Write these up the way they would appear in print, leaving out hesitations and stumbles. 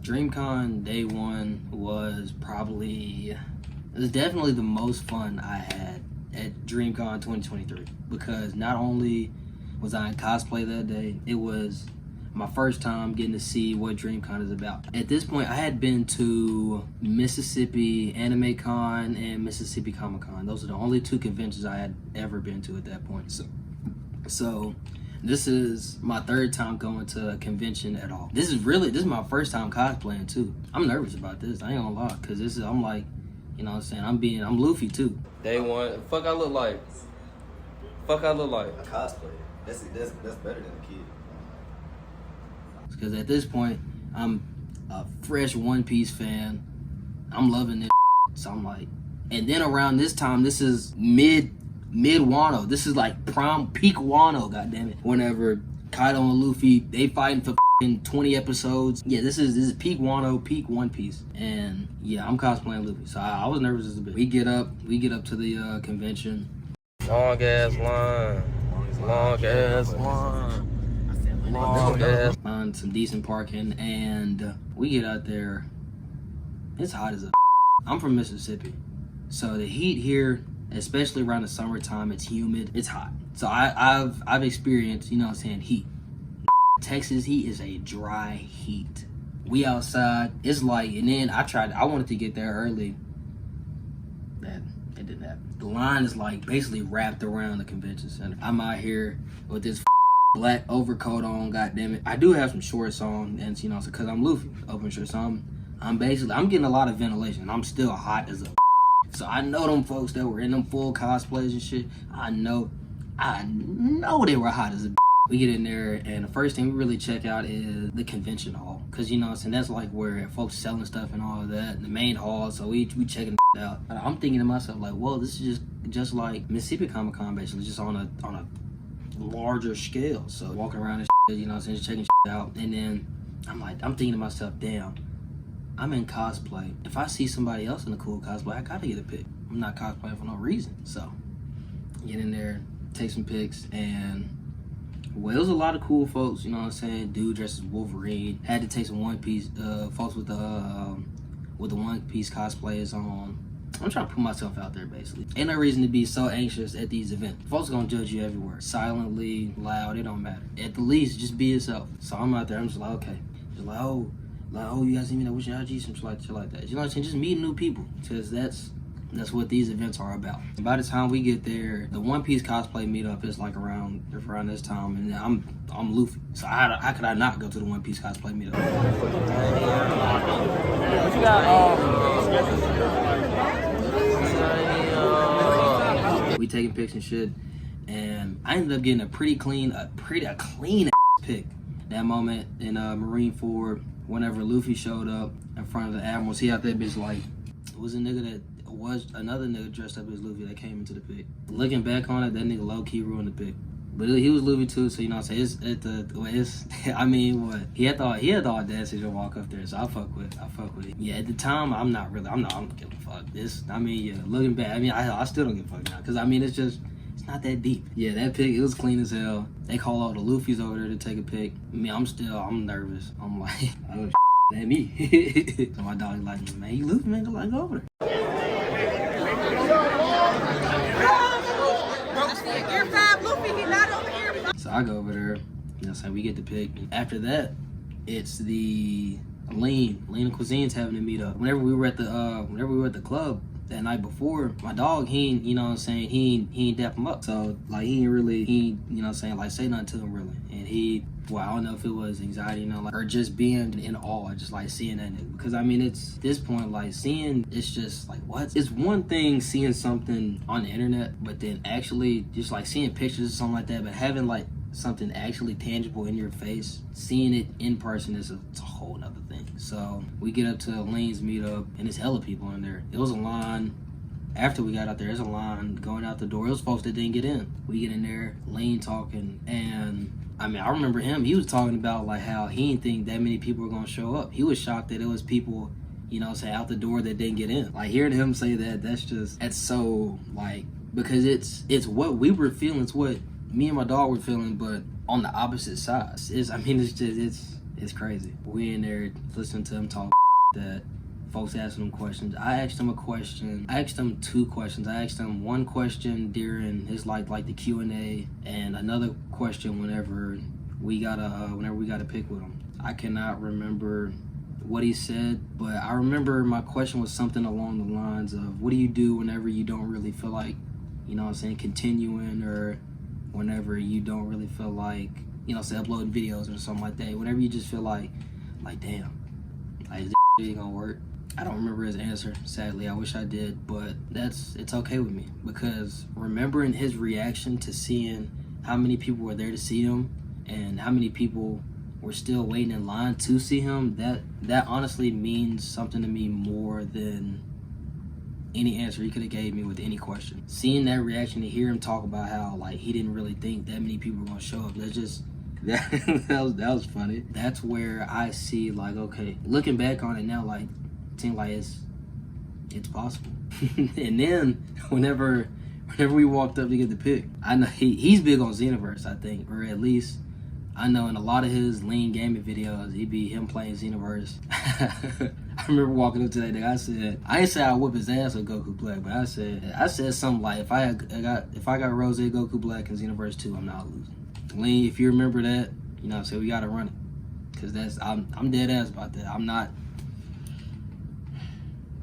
DreamCon day one was definitely the most fun I had at DreamCon 2023, because not only was I in cosplay that day, it was my first time getting to see what DreamCon is about. At this point, I had been to Mississippi Anime Con and Mississippi Comic Con. Those are the only two conventions I had ever been to at that point. So this is my third time going to a convention at all. This is my first time cosplaying too. I'm nervous about this, I ain't gonna lie, cause I'm like, you know what I'm saying, I'm Luffy too. Day one, fuck I look like. Fuck I look like. A cosplay. That's better than a kid. Because at this point, I'm a fresh One Piece fan. I'm loving it. So I'm like, and then around this time, this is mid Wano. This is like peak Wano, goddammit. Whenever Kaido and Luffy, they fighting for 20 episodes. Yeah, this is peak Wano, peak One Piece. And yeah, I'm cosplaying Luffy. So I was nervous as a bit. We get up to the convention. Long ass line. Find some decent parking, and we get out there. It's hot as a. I'm from Mississippi, so the heat here, especially around the summertime, it's humid, it's hot. So I've experienced, you know what I'm saying, heat. Texas heat is a dry heat. We outside, it's like, and then I wanted to get there early. It didn't happen. The line is like basically wrapped around the convention center. I'm out here with this black overcoat on, goddammit. I do have some shorts on, and you know, because I'm Luffy, open shorts. So I'm getting a lot of ventilation. I'm still hot as a. So I know them folks that were in them full cosplays and shit. I know they were hot as a. We get in there, and the first thing we really check out is the convention hall, because you know what I'm saying, that's like where folks selling stuff and all of that, the main hall. So we checking out. I'm thinking to myself like, well, this is just like Mississippi Comic Con, basically, just on a larger scale. So walking around and shit, you know what I'm saying, just checking shit out. And then I'm thinking to myself, damn, I'm in cosplay. If I see somebody else in a cool cosplay, I gotta get a pic. I'm not cosplaying for no reason. So get in there, take some pics, and well, it was a lot of cool folks, you know what I'm saying. Dude dressed as Wolverine. Had to take some One Piece folks with the One Piece cosplayers on. I'm trying to put myself out there, basically. Ain't no reason to be so anxious at these events. Folks gonna judge you everywhere. Silently, loud, it don't matter. At the least, just be yourself. So I'm out there, I'm just like, okay. Just like, oh, you guys see me, what's your IG? Some shit like that. You know what I'm saying? Just meeting new people. Because that's what these events are about. And by the time we get there, the One Piece cosplay meetup is like around this time, and I'm Luffy. So how could I not go to the One Piece cosplay meetup? What you got? We taking pics and shit, and I ended up getting a clean pic. That moment in Marine Ford, whenever Luffy showed up in front of the Admiral, see out that bitch like, it was another nigga dressed up as Luffy that came into the pic. Looking back on it, that nigga low key ruined the pic. But he was Luffy too, so you know what I'm saying. I mean, what he had the audacity to walk up there, so I fuck with it. Yeah, at the time, I don't give a fuck. Looking back, I mean, I still don't give a fuck now, because I mean, it's not that deep. Yeah, that pic, it was clean as hell. They call all the Luffys over there to take a pic. I mean, I'm nervous. I'm like, oh, that me. So my dog's like, man, you Luffy, man, go over there. So I go over there, you know what I'm saying, we get the pic. After that, it's the Lean Cuisine's having a meetup. Whenever we were at the club that night before, my dog, he ain't, you know what I'm saying, he ain't dap him up. So like he you know what I'm saying, like say nothing to him really. And I don't know if it was anxiety, you know, like, or just being in awe, just like seeing that nigga. Because I mean, it's this point, like seeing, it's just like, what? It's one thing seeing something on the internet, but then actually just like seeing pictures or something like that, but having like something actually tangible in your face, seeing it in person it's a whole nother thing. So we get up to Lane's meetup, and there's hella people in there. It was a line. After we got out there, there's a line going out the door. It was folks that didn't get in. We get in there, Lane talking, and I mean, I remember him, he was talking about like how he didn't think that many people were gonna show up. He was shocked that it was people, you know, say out the door that didn't get in. Like hearing him say that, that's so like, because it's what we were feeling, it's what me and my dog were feeling, but on the opposite side. It's It's crazy. We in there listening to him talk that folks asking him questions. I asked him a question. I asked him 2 questions. I asked him one question during his like the Q&A, and another question whenever we got a pick with him. I cannot remember what he said, but I remember my question was something along the lines of, what do you do whenever you don't really feel like, you know what I'm saying, continuing, or whenever you don't really feel like, you know, say uploading videos or something like that, whenever you just feel like damn, like this ain't gonna work. I don't remember his answer, sadly. I wish I did, but it's okay with me, because remembering his reaction to seeing how many people were there to see him and how many people were still waiting in line to see him, that honestly means something to me more than any answer he could have gave me with any question. Seeing that reaction, to hear him talk about how like he didn't really think that many people were gonna show up, that was funny. That's where I see, like, okay, looking back on it now, like, it seems like it's possible. And then whenever we walked up to get the pick, I know he's big on Xenoverse, I think, or at least I know in a lot of his lean gaming videos, he'd be him playing Xenoverse. I remember walking up to that nigga, I ain't say I whip his ass with Goku Black, but I said something like, if I got Rose, Goku Black, and Xenoverse 2, I'm not losing. Lean, if you remember that, you know what I'm saying, we gotta run it. Cause I'm dead ass about that. I'm not,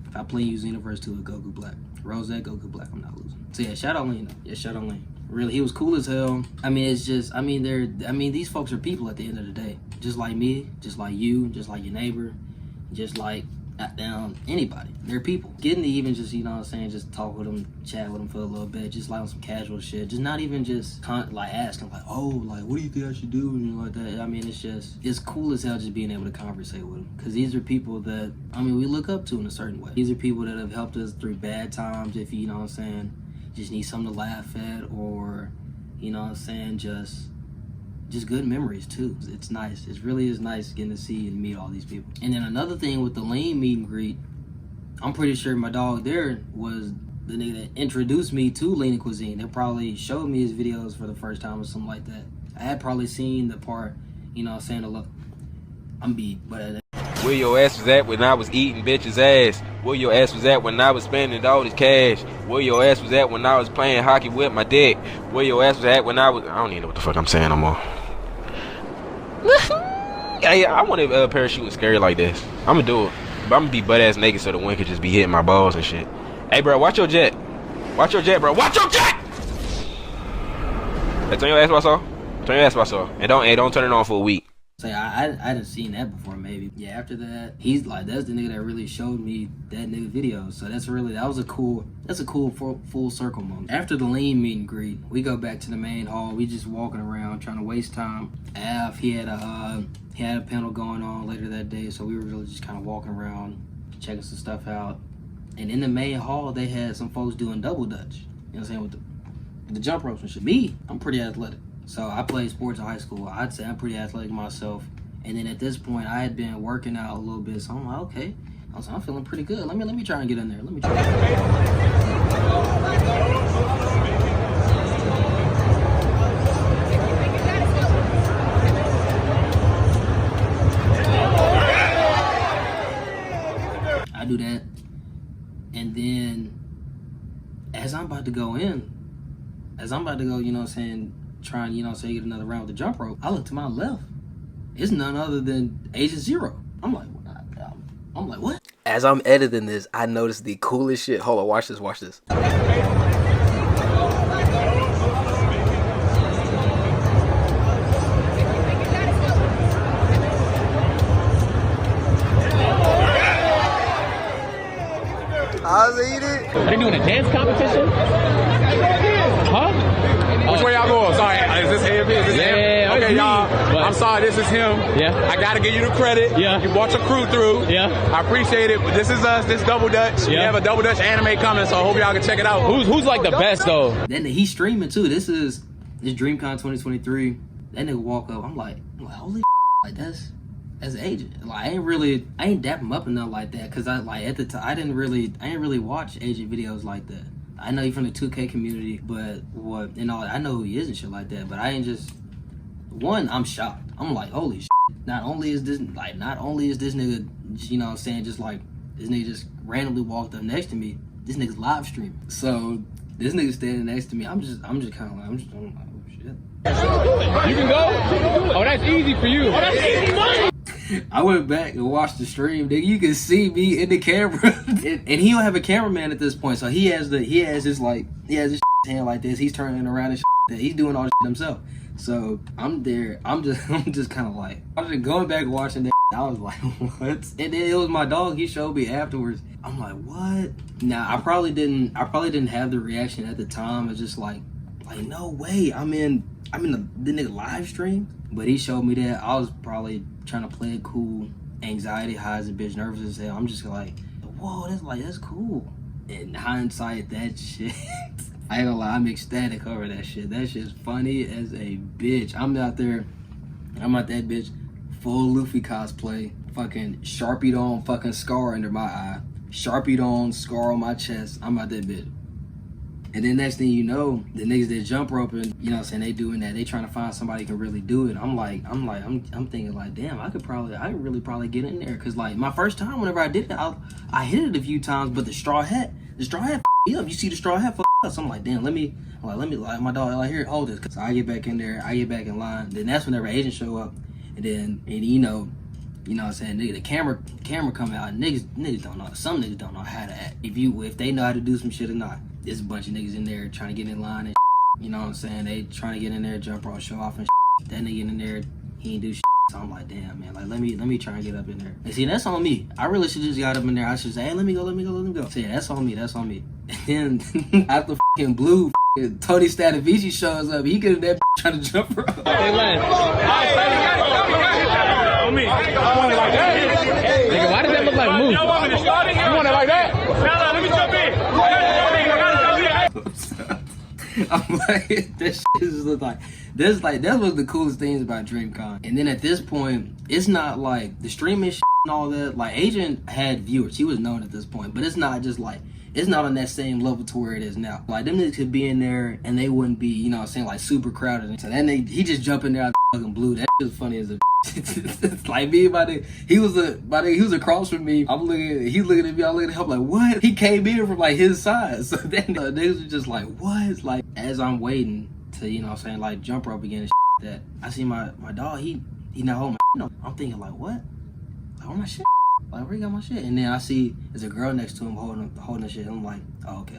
if I play you Xenoverse 2 with Goku Black, Rose, Goku Black, I'm not losing. So yeah, shout out Lean though. Yeah, shout out Lean. Really, he was cool as hell. I mean, it's just, these folks are people at the end of the day. Just like me, just like you, just like your neighbor, just like anybody. They're people. Getting to even just, you know what I'm saying, just talk with them, chat with them for a little bit, just like on some casual shit. Just not even just like asking, like, oh, like, what do you think I should do? And like that. I mean, it's cool as hell just being able to conversate with them. Because these are people that, we look up to in a certain way. These are people that have helped us through bad times, if you know what I'm saying, just need something to laugh at, or, you know what I'm saying, just good memories too. It's nice. It really is nice getting to see and meet all these people. And then another thing with the Lean meet and greet, I'm pretty sure my dog there was the nigga that introduced me to Lean Cuisine. That probably showed me his videos for the first time or something like that. I had probably seen the part, you know what I'm saying, look, I'm beat, but where your ass was at when I was eating bitches' ass? Where your ass was at when I was spending all this cash? Where your ass was at when I was playing hockey with my dick? Where your ass was at when I don't even know what the fuck I'm saying no more. I want a parachute with scary like this. I'm gonna do it. But I'm gonna be butt ass naked so the wind could just be hitting my balls and shit. Hey, bro, watch your jet. Watch your jet, bro. Watch your jet! Hey, turn your ass while I saw. Turn your ass while I saw. And don't turn it on for a week. So I done seen that before, maybe. Yeah, after that, he's like, that's the nigga that really showed me that nigga video. So that's a cool full circle moment. After the Lean meet and greet, we go back to the main hall. We just walking around trying to waste time. Av, he had a panel going on later that day, so we were really just kind of walking around, checking some stuff out. And in the main hall, they had some folks doing double dutch. You know what I'm saying, with the jump ropes and shit. Me, I'm pretty athletic. So I played sports in high school. I'd say I'm pretty athletic myself. And then at this point, I had been working out a little bit. So I'm like, okay. I'm feeling pretty good. Let me try and get in there. Let me try. I do that. And then as I'm about to go, you know what I'm saying, trying, you know, say get another round with the jump rope, I look to my left. It's none other than Agent Zero. I'm like, what? As I'm editing this, I noticed the coolest shit. Hold on, watch this. How's it? They doing a dance competition? Huh? Which way y'all going? Sorry, is this him? Is this him? Okay, y'all. I'm sorry, this is him. Yeah. I gotta give you the credit. Yeah. You brought your crew through. Yeah. I appreciate it. But this is us. This Double Dutch. Yeah. We have a Double Dutch anime coming, so I hope y'all can check it out. Who's like the best though? Then he's streaming too. This DreamCon 2023. That nigga walk up. I'm like, holy like that's Agent. Like I ain't dap him up enough like that, cause I like at the time I didn't really watch Agent videos like that. I know you from the 2K community, but I know who he is and shit like that. But I ain't just I'm shocked. I'm like, holy shit. Not only is this nigga, you know what I'm saying, just like, this nigga just randomly walked up next to me, this nigga's live streaming. So, this nigga standing next to me, I'm just kind of like, oh shit. You can go? Oh, that's easy for you. Oh, that's easy money. I went back and watched the stream, nigga. You can see me in the camera, and he don't have a cameraman at this point, so he has his hand like this. He's turning it around and shit. He's doing all this shit himself. So I'm there. I'm just kind of like, I was just going back and watching that. I was like, what? And then it was my dog. He showed me afterwards. I'm like, what? Now I probably didn't have the reaction at the time. It's just like no way. I'm in the nigga live stream. But he showed me that. I was probably trying to play it cool. Anxiety high as a bitch, nervous as hell. I'm just like, whoa, that's cool. In hindsight, that shit, I ain't gonna lie, I'm ecstatic over that shit. That shit's funny as a bitch. I'm out that bitch, full Luffy cosplay, fucking Sharpied on fucking scar under my eye, Sharpied on scar on my chest. I'm out that bitch. And then next thing you know, the niggas that jump roping, you know what I'm saying, they doing that. They trying to find somebody who can really do it. I'm thinking like, damn, I could really probably get in there. Cause like my first time, whenever I did it, I hit it a few times, but the straw hat me up. You see the straw hat up. So I'm like, damn, let me my dog, like, here, hold this. So I get back in there, I get back in line. Then that's whenever agents show up. And you know what I'm saying, nigga, the camera come out. Niggas don't know. Some niggas don't know how to act. If they know how to do some shit or not. There's a bunch of niggas in there trying to get in line and you know what I'm saying? They trying to get in there, jump rope, show off and That nigga in there, he ain't do shit. So I'm like, damn, man, like, let me try and get up in there. And see, that's on me. I really should just got up in there. I should say, hey, let me go. So yeah, that's on me. And then after fucking Blue, Tony Stadavici shows up, he get in there trying to jump rope. Hey, Len. On me. I want it like that. Nigga, why does that look like Moose? You want it like that? No, let me jump in. I'm like, that shit just look like that was the coolest things about DreamCon. And then at this point, it's not like the streaming shit and all that. Like, Agent had viewers, he was known at this point, but it's not just like, it's not on that same level to where it is now. Like, them niggas could be in there and they wouldn't be, you know what I'm saying, like super crowded. So then he just jumped in there out the fucking blue. That shit was funny as a like me, he was across from me. He's looking at me, I'm looking at him like, what? He came in from like his side. So then niggas were just like, what? Like, as I'm waiting to, you know what I'm saying, like jump rope again and that, I see my dog, he not holding my I'm thinking like, what? Like, where my shit? Like, where you got my shit? And then I see there's a girl next to him holding the shit. I'm like, oh, okay.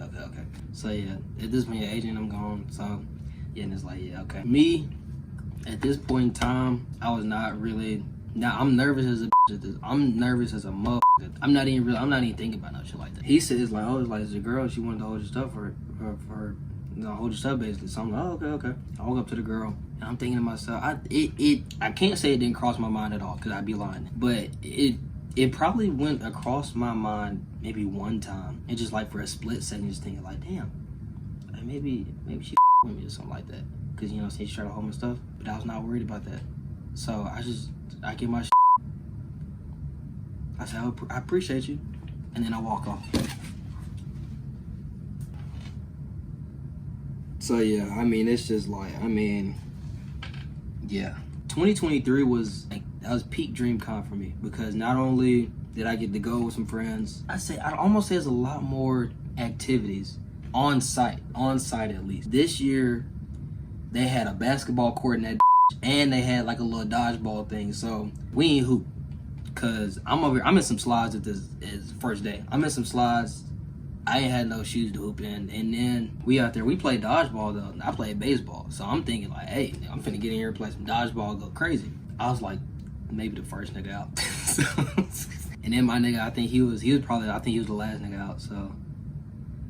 So yeah, at this point, Agent, I'm gone. So yeah, and it's like, yeah, okay. Me, at this point in time, I was not really. Now I'm nervous as a at this. I'm nervous as a mother. I'm not even thinking about no shit like that. He says like, oh, it's like, it's a girl. She wanted to hold your stuff for her. You know, hold your stuff basically. So I'm like, oh, okay. I walk up to the girl and I'm thinking to myself, I can't say it didn't cross my mind at all because I'd be lying. But it probably went across my mind maybe one time, and just like for a split second, just thinking like, damn, like maybe she with me or something like that. Cause you know, she tried to hold my stuff, but I was not worried about that. So I get my I said, I appreciate you, and then I walk off. So yeah, I mean, it's just like, yeah. 2023 was like, that was peak DreamCon for me, because not only did I get to go with some friends, I'd almost say there's a lot more activities on site at least. This year, they had a basketball court in that and they had like a little dodgeball thing, so we ain't hoop. Cause I'm in some slides at this first day. I'm in some slides. I ain't had no shoes to hoop in, and then we out there, we played dodgeball though, and I played baseball. So I'm thinking like, hey, I'm finna get in here and play some dodgeball and go crazy. I was like, maybe the first nigga out. And then my nigga, I think he was the last nigga out, so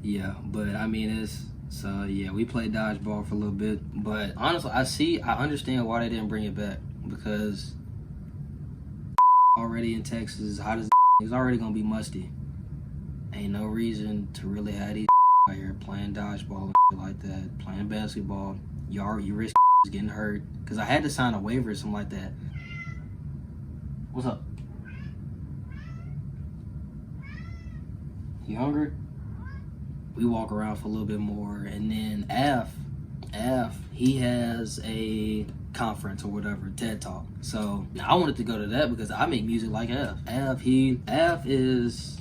yeah. But I mean, so yeah, we played dodgeball for a little bit. But honestly, I understand why they didn't bring it back, because already in Texas, hot as it's already gonna be musty. Ain't no reason to really have these out here playing dodgeball and shit like that, playing basketball. You risk getting hurt. Cause I had to sign a waiver or something like that. What's up? You hungry? We walk around for a little bit more, and then Af, he has a conference or whatever, TED Talk. So I wanted to go to that because I make music like Av. Av is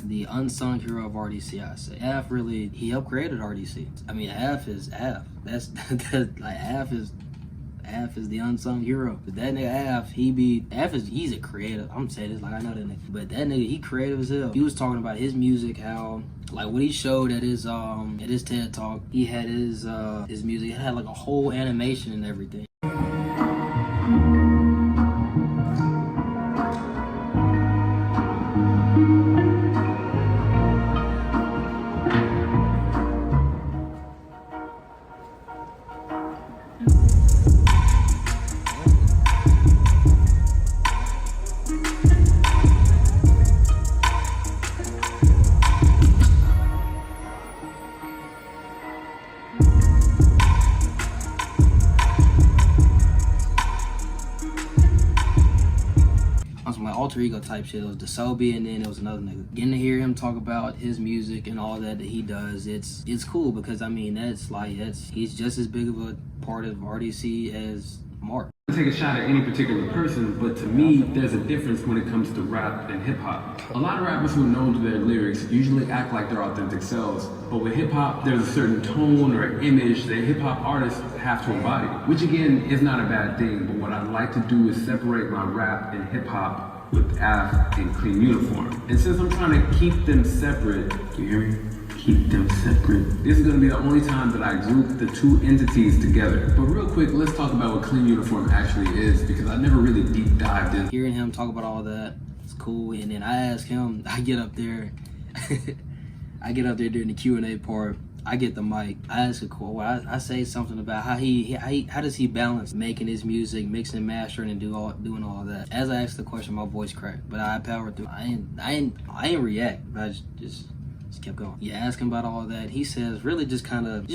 the unsung hero of RDC, I say. Av really, he helped create RDC. I mean, Av is Av. That's like Av is the unsung hero. But that nigga Av, he's a creative. I'm saying this like I know that nigga. But that nigga, he creative as hell. He was talking about his music, how like what he showed at his TED Talk, he had his music, it had like a whole animation and everything. On some like alter ego type shit. It was DeSobe, and then it was another nigga. Getting to hear him talk about his music and all that he does, it's cool because I mean he's just as big of a part of RDC as Mark. Take a shot at any particular person, but to me, there's a difference when it comes to rap and hip hop. A lot of rappers who are known to their lyrics usually act like their authentic selves, but with hip hop, there's a certain tone or image that hip hop artists have to embody, which again is not a bad thing, but what I'd like to do is separate my rap and hip hop with Af and Clean Uniform. And since I'm trying to keep them separate, you hear me? Keep them separate. This is gonna be the only time that I group the two entities together. But real quick, let's talk about what Clean Uniform actually is, because I never really deep dived in. Hearing him talk about all that, it's cool. And then I ask him, I get up there during the Q&A part, I get the mic, I ask a cool, I say something about how does he balance making his music, mixing, mastering, and doing all that. As I asked the question, my voice cracked, but I powered through. I ain't react, but I just kept going. You ask him about all that, he says really just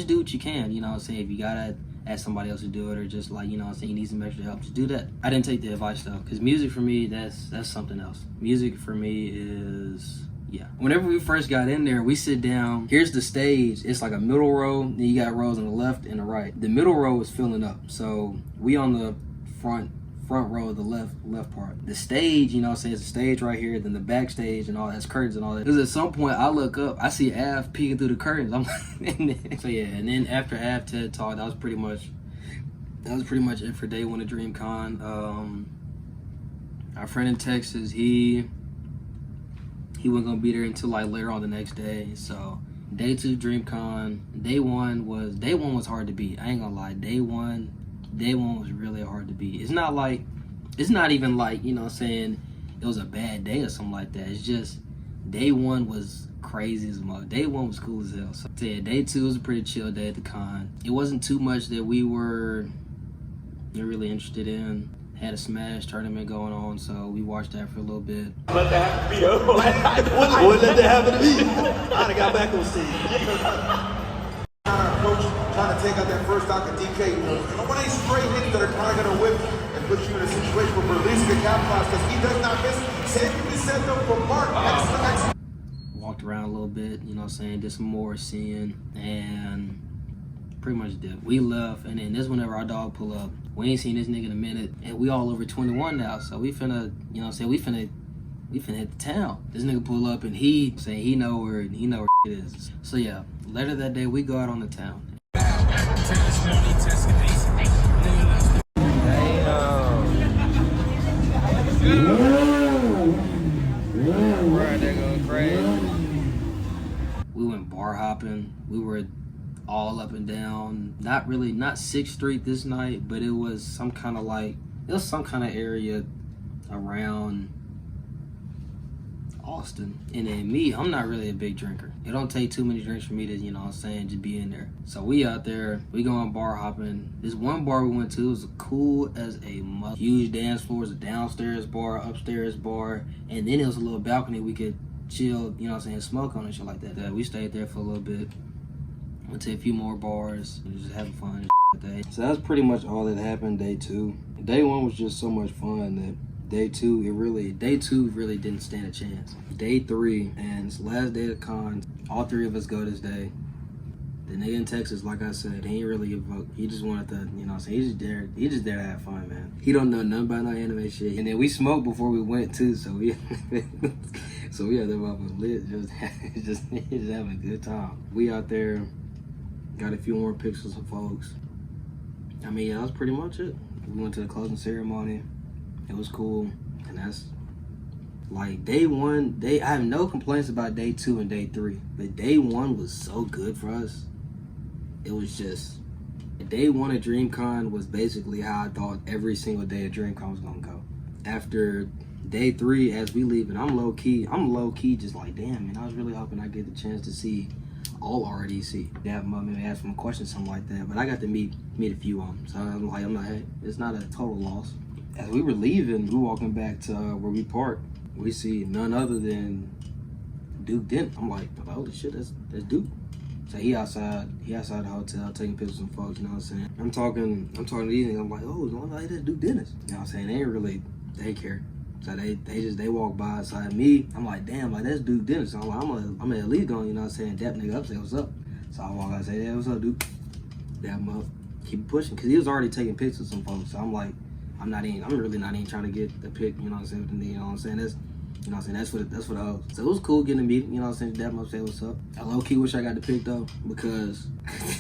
do what you can, you know what I'm saying? If you gotta ask somebody else to do it, or just like, you know what I'm saying, you need some extra help, just do that. I didn't take the advice though, because music for me, that's something else. Music for me is, yeah. Whenever we first got in there, we sit down, here's the stage, it's like a middle row, then you got rows on the left and the right. The middle row is filling up, so we on the front row of the left part. The stage, you know what I'm saying, it's a stage right here, then the backstage and all that's curtains and all that. Because at some point I look up, I see Av peeking through the curtains. I'm like, so yeah, and then after Av TED Talk, that was pretty much it for day one of DreamCon. Our friend in Texas, he wasn't gonna be there until like later on the next day. So day two DreamCon, day one was hard to beat. I ain't gonna lie, day one was really hard to beat. It's not even like, you know what I'm saying, it was a bad day or something like that. It's just day one was crazy as much. Day one was cool as hell. So yeah, day two was a pretty chill day at the con. It wasn't too much that we were really interested in. Had a Smash tournament going on, so we watched that for a little bit. Let that happen to me, though. What let that happen to me? I'd have got back on stage. Coach, trying to take out that first out the DK. When they straight hits that are kind of going to whip and put you in a situation where release can capitalize, because he does not miss. Safely set them for Mark. Walked around a little bit, you know what I'm saying, did some more seeing, and pretty much did. We left, and then this whenever our dog pull up, we ain't seen this nigga in a minute, and we all over 21 now, so we finna, you know what I'm saying, we finna hit the town. This nigga pull up, and he saying he know where it is. So yeah, later that day, we go out on the town. We went bar hopping. We were all up and down. Not 6th Street this night, but it was some kind of area around Austin. And then me, I'm not really a big drinker. It don't take too many drinks for me to, you know what I'm saying, just be in there. So we out there, we going bar hopping. This one bar we went to was cool as a mother. Huge dance floor, a downstairs bar, upstairs bar, and then it was a little balcony we could chill, you know what I'm saying, smoke on and shit like that. We stayed there for a little bit. Went to a few more bars, and just having fun and shit that day. So that's pretty much all that happened day two. Day one was just so much fun that day two really didn't stand a chance. Day three, and it's the last day of the con. All three of us go this day. The nigga in Texas, like I said, he ain't really give a fuck. He just wanted to, you know what I'm saying? He just there to have fun, man. He don't know nothing about no anime shit. And then we smoked before we went too, so we so we had them up lit, just having a good time. We out there got a few more pictures of folks. I mean, yeah, that was pretty much it. We went to the closing ceremony. It was cool, and that's like day one. I have no complaints about day 2 and day 3, but day 1 was so good for us. It was just day 1 of DreamCon was basically how I thought every single day of DreamCon was gonna go. After day 3, as we leaving, I'm low key, just like, damn, man, I was really hoping I get the chance to see all RDC. They have maybe ask them questions, something like that. But I got to meet a few of them, so I'm like, hey, it's not a total loss. As we were leaving, we walking back to where we parked. We see none other than Duke Dent. I'm like, holy shit, that's Duke. So he outside the hotel taking pictures of folks, you know what I'm saying? I'm talking to these niggas, I'm like, oh, that's Duke Dennis. You know what I'm saying? They care. So they walk by outside me. I'm like, damn, like that's Duke Dennis. So I'm gonna at least go, you know what I'm saying, dap nigga up, say what's up. So I walk out and say, yeah, what's up, Duke? Dap him up, keep pushing, cause he was already taking pictures of some folks. So I'm like, I'm really not even trying to get the pic, you know what I'm saying, you know what I'm saying? That's for the hoes. So it was cool getting to meet him, you know what I'm saying, dap him up, say what's up. I low-key wish I got the pic though, because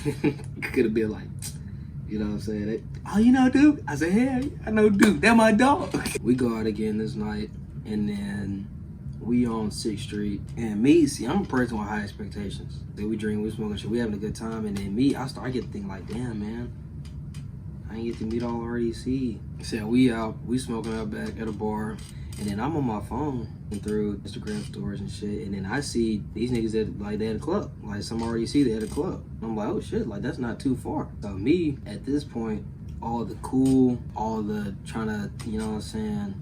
it could have been like, you know what I'm saying? Oh, you know Duke? I said, hey, I know Duke. That's my dog. We go out again this night, and then we on 6th Street. And me, see, I'm a person with high expectations. Then we drink, we smoking shit, we having a good time. And then me, I get to think like, damn, man, I ain't get to meet all RDC. So we out, we smoking out back at a bar. And then I'm on my phone through Instagram stories and shit, and then I see these niggas that they had a club. Like some RDC, they had a club. I'm like, oh shit, like that's not too far. So me, at this point, all the cool, all the trying to, you know what I'm saying,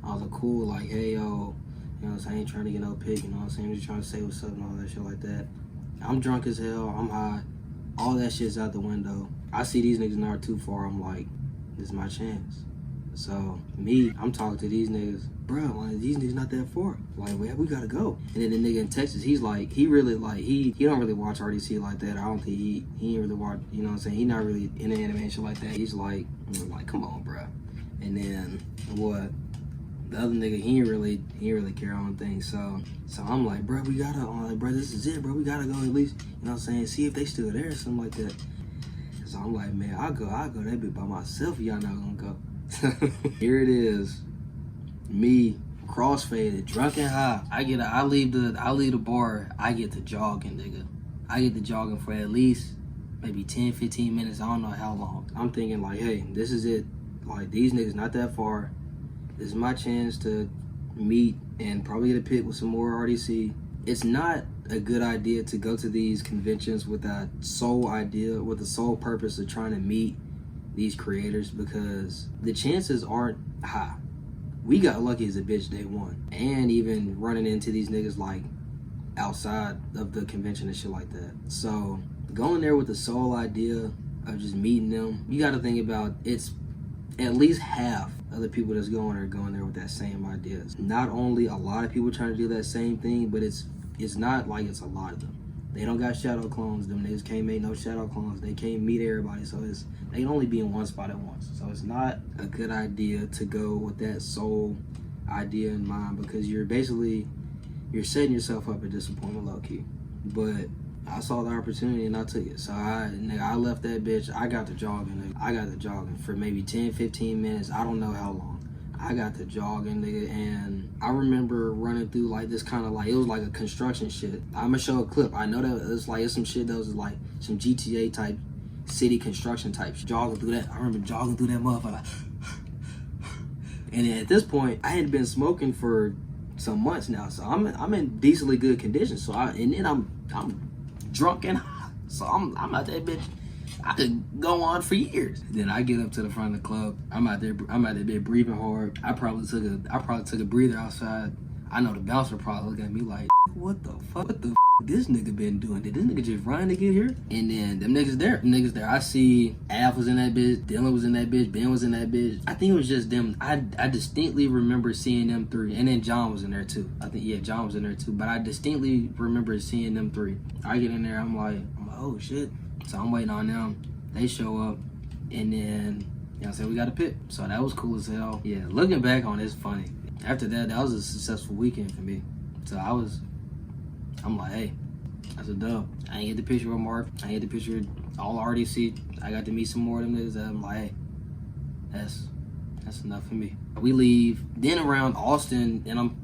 all the cool, like, hey yo, you know what I'm saying, I ain't trying to get no pic, you know what I'm saying, I'm just trying to say what's up and all that shit like that. I'm drunk as hell, I'm high, all that shit's out the window. I see these niggas not too far, I'm like, this is my chance. So me, I'm talking to these niggas, bro, like these niggas not that far. Like, we gotta go. And then the nigga in Texas, he's like, he really like, he don't really watch RDC like that. I don't think he ain't really watch, you know what I'm saying? He not really in the animation like that. He's like, come on, bro. And then what? The other nigga, he ain't really care on things. So I'm like, bro, I'm like, bro, this is it, bro. We gotta go at least, you know what I'm saying? See if they still there or something like that. So I'm like, man, I'll go that bit by myself. Y'all not gonna go. Here it is, me crossfaded, drunk and high. I leave the bar. I get to jogging, nigga. I get to jogging for at least maybe 10-15 minutes. I don't know how long. I'm thinking like, hey, this is it. Like these niggas not that far. This is my chance to meet and probably get a pic with some more RDC. It's not a good idea to go to these conventions with the sole purpose of trying to meet these creators, because the chances aren't high. We got lucky as a bitch day 1, and even running into these niggas like outside of the convention and shit like that. So going there with the sole idea of just meeting them, you got to think about it's at least half of the people that's going there with that same idea. It's not only a lot of people trying to do that same thing, but it's not like it's a lot of them. They don't got shadow clones. Them niggas can't make no shadow clones. They can't meet everybody, so they can only be in one spot at once. So it's not a good idea to go with that sole idea in mind, because you're setting yourself up for disappointment, low key. But I saw the opportunity and I took it. So I left that bitch. I got to jogging. I got to jogging for maybe 10-15 minutes. I don't know how long. I got to jogging, nigga, and I remember running through like this kind of like, it was like a construction shit. I'ma show a clip. I know that it's some shit that was like some GTA type city construction type shit. Jogging through that. I remember jogging through that motherfucker. And then at this point, I had been smoking for some months now, so I'm in decently good condition. So I'm drunk and hot. So I'm out that bitch. I could go on for years. Then I get up to the front of the club. I'm out there breathing hard. I probably took a breather outside. I know the bouncer probably looked at me like, what the fuck? What the f this nigga been doing? Did this nigga just run to get here? And then them niggas there. I see Av was in that bitch, Dylan was in that bitch, Ben was in that bitch. I think it was just them. I distinctly remember seeing them three. And then John was in there too. I think, yeah, John was in there too. But I distinctly remember seeing them three. I get in there, I'm like, oh shit. So I'm waiting on them. They show up. And then, you know what I'm saying, we got a pit. So that was cool as hell. Yeah, looking back on it, it's funny. After that was a successful weekend for me. So I'm like, hey, that's a dub. I ain't get the picture with Mark. I ain't get the picture with all RDC. I got to meet some more of them niggas. I'm like, hey, that's enough for me. We leave. Then around Austin, and I'm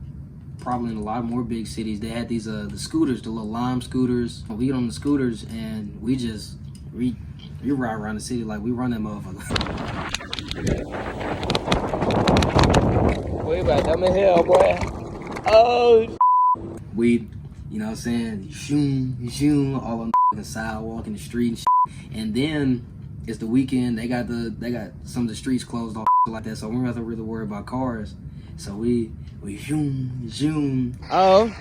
probably in a lot more big cities, they had these the scooters, the little lime scooters. We get on the scooters and we ride around the city like we run that motherfucker. We about them in hell, boy. Oh. We, you know what I'm saying, zoom, all on the sidewalk in the street and shit. And then it's the weekend, they got some of the streets closed off like that, so we don't have to really worry about cars. So we zoom. Oh.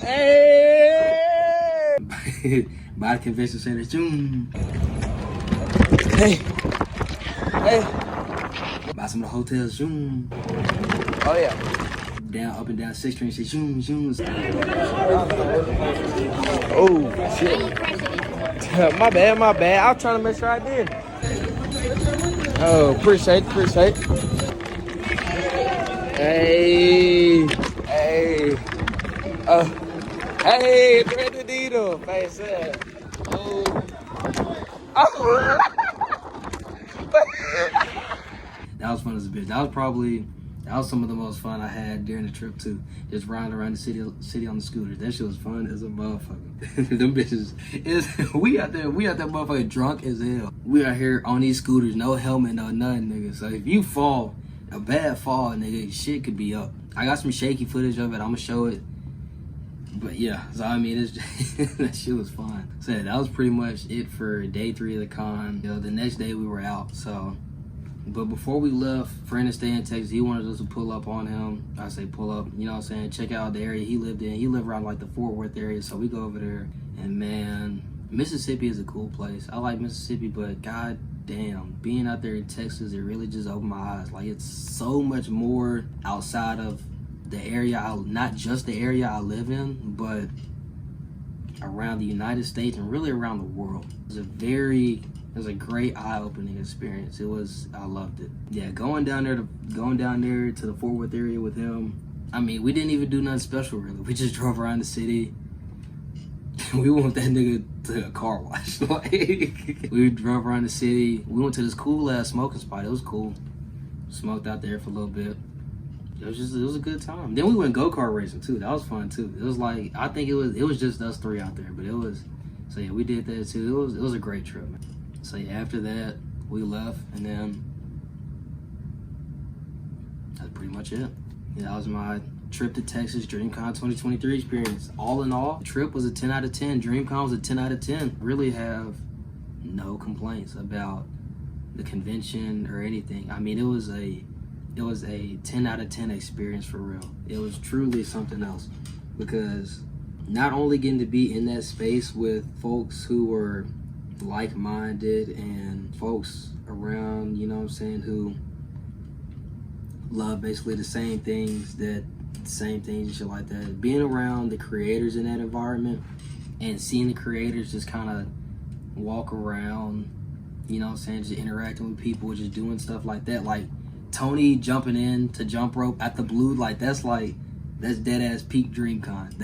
Hey. By the convention center, zoom. Hey. By some of the hotels, zoom. Oh yeah. Up and down 6th Street, say zoom. Oh shit. My bad. I was trying to make sure I did. Oh, appreciate. Hey. Hey, Granadito. Face it. Oh. That was fun as a bitch. That was some of the most fun I had during the trip too. Just riding around the city on the scooters. That shit was fun as a motherfucker. Them bitches we out there motherfucker drunk as hell. We out here on these scooters, no helmet, no nothing, nigga. So if you fall, a bad fall, nigga, shit could be up. I got some shaky footage of it, I'ma show it. But yeah, so I mean, that shit was fun. So yeah, that was pretty much it for day 3 of the con. You know, the next day we were out, so. But before we left, friend to stay in Texas, he wanted us to pull up on him. I say pull up, you know what I'm saying, check out the area he lived in. He lived around like the Fort Worth area, so we go over there. And man, Mississippi is a cool place. I like Mississippi, but god damn, being out there in Texas, it really just opened my eyes. Like, it's so much more outside of the area, not just the area I live in, but around the United States and really around the world. It was a great eye-opening experience. I loved it. Yeah, going down there to the Fort Worth area with him. I mean, we didn't even do nothing special really. We just drove around the city. We went that nigga to a car wash. Like, we drove around the city. We went to this cool ass smoking spot. It was cool. Smoked out there for a little bit. It was a good time. Then we went go-kart racing too. That was fun too. It was like, I think it was just us 3 out there, but so yeah, we did that too. It was a great trip, man. So yeah, after that, we left, and then that's pretty much it. Yeah, that was my trip to Texas DreamCon 2023 experience. All in all, the trip was a 10 out of 10. DreamCon was a 10 out of 10. Really have no complaints about the convention or anything. I mean, it was a 10 out of 10 experience for real. It was truly something else, because not only getting to be in that space with folks who were like-minded and folks around, you know what I'm saying, who love basically the same things and shit like that. Being around the creators in that environment and seeing the creators just kind of walk around, you know what I'm saying, just interacting with people, just doing stuff like that. Like Tony jumping in to jump rope at the Blue, like that's dead ass peak DreamCon.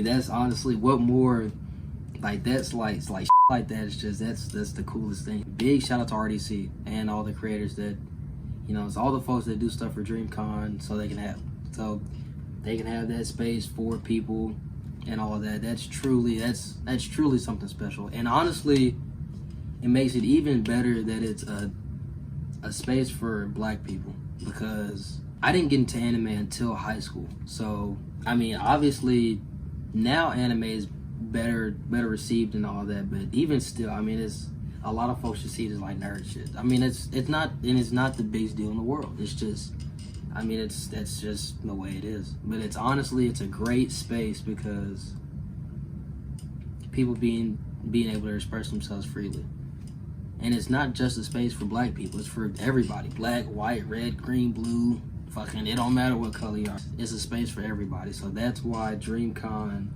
That's honestly what more. Like that's like shit like that. It's just that's the coolest thing. Big shout out to RDC and all the creators that, you know, it's all the folks that do stuff for DreamCon so they can have that space for people and all of that. That's truly something special. And honestly, it makes it even better that it's a space for black people, because I didn't get into anime until high school. So I mean, obviously now anime is better received and all that, but even still, I mean, it's a lot of folks just see it as like nerd shit. I mean, it's not the biggest deal in the world. It's just, I mean, that's just the way it is. But it's honestly, it's a great space because people being able to express themselves freely. And it's not just a space for black people, it's for everybody. Black, white, red, green, blue, fucking, it don't matter what color you are. It's a space for everybody. So that's why DreamCon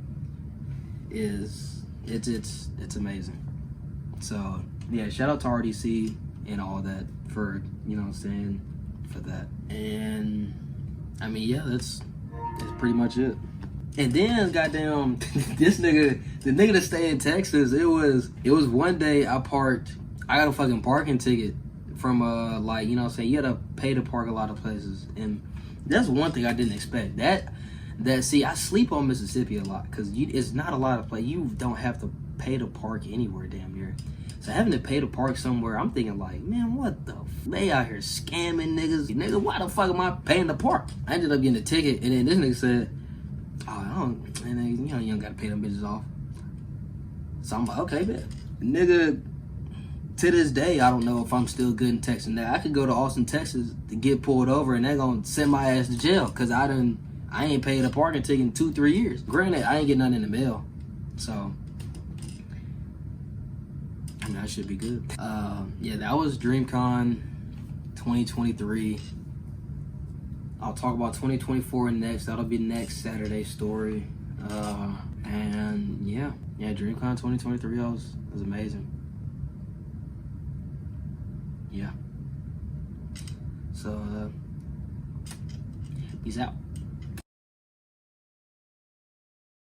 is, it's amazing. So yeah, shout out to RDC and all that for, you know what I'm saying, for that. And I mean, yeah, that's pretty much it. And then goddamn this nigga, the nigga that stay in Texas, it was one day I got a fucking parking ticket from like, you know what I'm saying, you gotta pay to park a lot of places. And that's one thing I didn't expect. That see, I sleep on Mississippi a lot because it's not a lot of places. You don't have to pay to park anywhere damn near. So having to pay to park somewhere, I'm thinking like, man, what the they out here scamming niggas. Nigga, why the fuck am I paying to park? I ended up getting a ticket, and then this nigga said, oh, I don't, and then, you know, you don't gotta pay them bitches off. So I'm like, okay, bet. Nigga, to this day, I don't know if I'm still good in Texas. Now, I could go to Austin, Texas to get pulled over, and they're gonna send my ass to jail because I ain't paid a parking ticket in 2-3 years. Granted, I ain't get nothing in the mail, so I mean, I should be good. Yeah, that was DreamCon 2023. I'll talk about 2024 next. That'll be next Saturday story. And yeah, DreamCon 2023 was amazing. Yeah. So peace out.